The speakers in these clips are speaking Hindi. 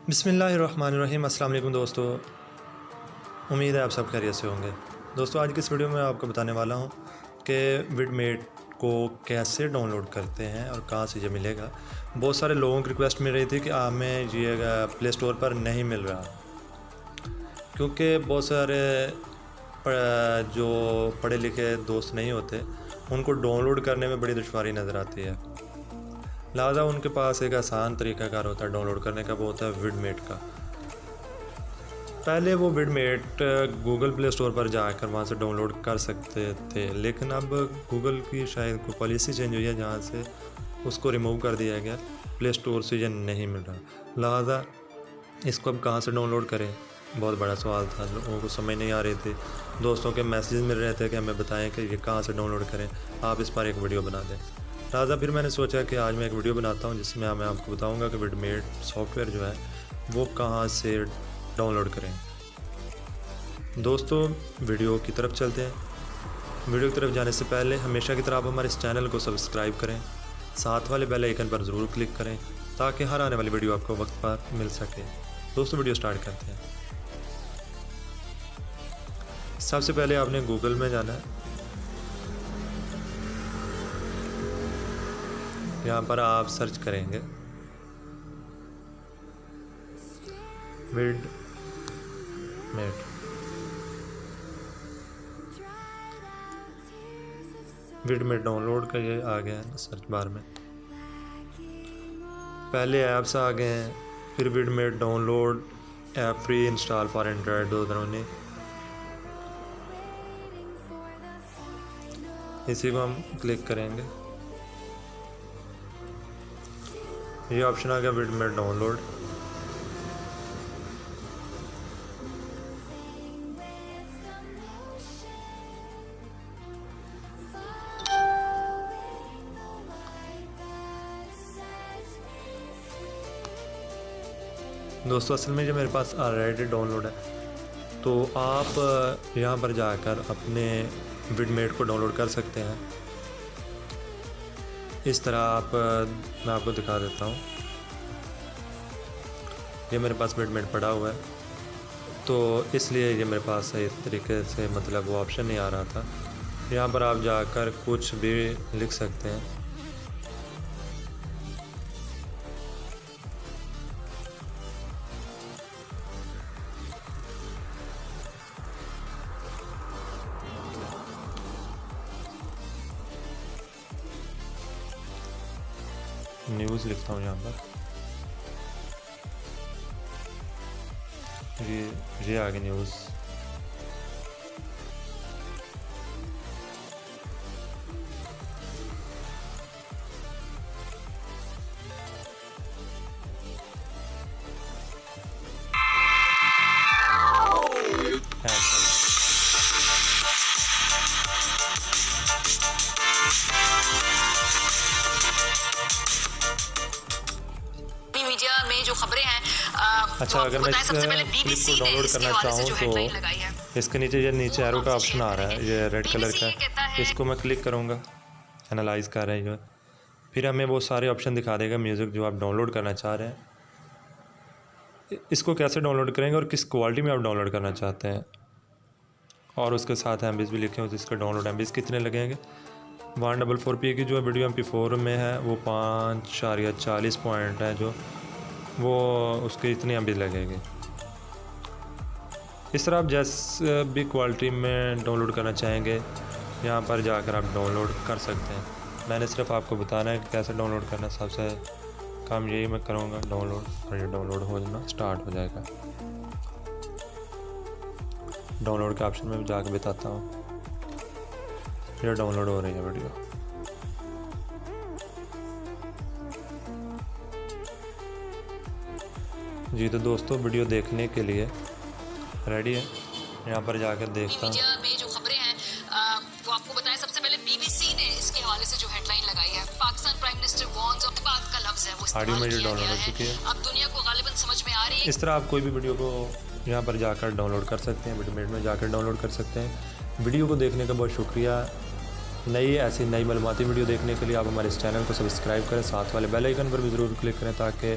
बिस्मिल्लाहिर्रहमानिर्रहीम। अस्सलाम वालेकुम दोस्तों, उम्मीद है आप सब खैरियत से होंगे। दोस्तों, आज की इस वीडियो में आपको बताने वाला हूँ कि विडमेट को कैसे डाउनलोड करते हैं और कहाँ से ये मिलेगा। बहुत सारे लोगों की रिक्वेस्ट मिल रही थी कि हमें ये प्ले स्टोर पर नहीं मिल रहा, क्योंकि बहुत सारे जो पढ़े लिखे दोस्त नहीं होते उनको डाउनलोड करने में बड़ी दुश्वारी नज़र आती है। लिहाजा उनके पास एक आसान तरीक़ाकार होता है डाउनलोड करने का, वो होता है विडमेट का। पहले वो विडमेट गूगल प्ले स्टोर पर जाकर वहाँ से डाउनलोड कर सकते थे, लेकिन अब गूगल की शायद कोई पॉलिसी चेंज हुई है जहाँ से उसको रिमूव कर दिया गया, प्ले स्टोर से ये नहीं मिल रहा। लिहाजा इसको अब कहाँ से डाउनलोड करें, बहुत बड़ा सवाल था। लोगों को समझ नहीं आ रही थी, दोस्तों के मैसेज मिल रहे थे कि हमें बताएं कि ये कहाँ से डाउनलोड करें, आप इस पर एक वीडियो बना दें। लिहाजा फिर मैंने सोचा कि आज मैं एक वीडियो बनाता हूँ जिसमें मैं आपको बताऊँगा कि विडमेट सॉफ्टवेयर जो है वो कहाँ से डाउनलोड करें। दोस्तों, वीडियो की तरफ चलते हैं। वीडियो की तरफ जाने से पहले हमेशा की तरह आप हमारे इस चैनल को सब्सक्राइब करें, साथ वाले बेल आइकन पर ज़रूर क्लिक करें ताकि हर आने वाली वीडियो आपको वक्त पर मिल सके। दोस्तों, वीडियो स्टार्ट करते हैं। सबसे पहले आपने गूगल में जाना है। यहाँ पर आप सर्च करेंगे विडमेट। विडमेट डाउनलोड का ये आ गया है सर्च बार में। पहले ऐप्स आ गए हैं, फिर Vidmate download app free install for Android 2019। इसी को हम क्लिक करेंगे। ये ऑप्शन आ गया विडमेट डाउनलोड। दोस्तों, असल में जो मेरे पास ऑलरेडी डाउनलोड है, तो आप यहाँ पर जाकर अपने विडमेट को डाउनलोड कर सकते हैं। इस तरह मैं आपको दिखा देता हूँ। ये मेरे पास विडमेट पड़ा हुआ है, तो इसलिए ये मेरे पास सही तरीके से वो ऑप्शन नहीं आ रहा था। यहाँ पर आप जाकर कुछ भी लिख सकते हैं। न्यूज़ लिखता हूँ यहाँ पर। ये आ गई न्यूज़। में जो खबरें हैं, अच्छा, अगर मैं इस क्लिप को डाउनलोड करना चाहूँ तो इसके नीचे ये नीचे एरो का ऑप्शन आ रहा है, ये रेड कलर का, इसको मैं क्लिक करूँगा। एनालाइज कर रहा है जो, फिर हमें वो सारे ऑप्शन दिखा देगा म्यूज़िक जो आप डाउनलोड करना चाह रहे हैं। इसको कैसे डाउनलोड करेंगे और किस क्वालिटी में आप डाउनलोड करना चाहते हैं, और उसके साथ एमबीज़ भी लिखे हो, जिसका डाउनलोड एमबीज़ कितने लगेंगे। 144p की जो वीडियो MP4 में है वो 5.40 पॉइंट है, जो वो उसके इतनी एमबी लगेगी। इस तरह आप जैसे भी क्वालिटी में डाउनलोड करना चाहेंगे यहाँ पर जाकर आप डाउनलोड कर सकते हैं। मैंने सिर्फ आपको बताना है कि कैसे डाउनलोड करना। सबसे काम यही मैं करूँगा डाउनलोड, और ये डाउनलोड होना स्टार्ट हो जाएगा। डाउनलोड के ऑप्शन में जाकर बताता हूँ। ये डाउनलोड हो रही है वीडियो। जी, तो दोस्तों वीडियो देखने के लिए रेडी है। यहाँ पर जाकर देखता हूँ। मीडिया में जो खबरें हैं, वो आपको बताएं। सबसे पहले बीबीसी ने इसके हवाले से जो हेडलाइन लगाई है, Pakistan prime minister warns of बात का लफ्ज़ है वो ऑडियो में जो डाउनलोड हो चुकी है। अब दुनिया को गालिबन समझ में आ रही है। इस तरह आप कोई भी वीडियो को यहाँ पर जाकर डाउनलोड कर सकते हैं, विडमेट में जाकर डाउनलोड कर सकते हैं। वीडियो को देखने का बहुत शुक्रिया। ऐसी नई मालूमाती वीडियो देखने के लिए आप हमारे इस चैनल को सब्सक्राइब करें, साथ वाले बेल आइकन पर भी ज़रूर क्लिक करें ताकि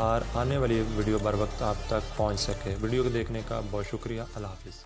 और आने वाली वीडियो बर वक्त आप तक पहुंच सके। वीडियो को देखने का बहुत शुक्रिया। अल्लाह हाफिज़।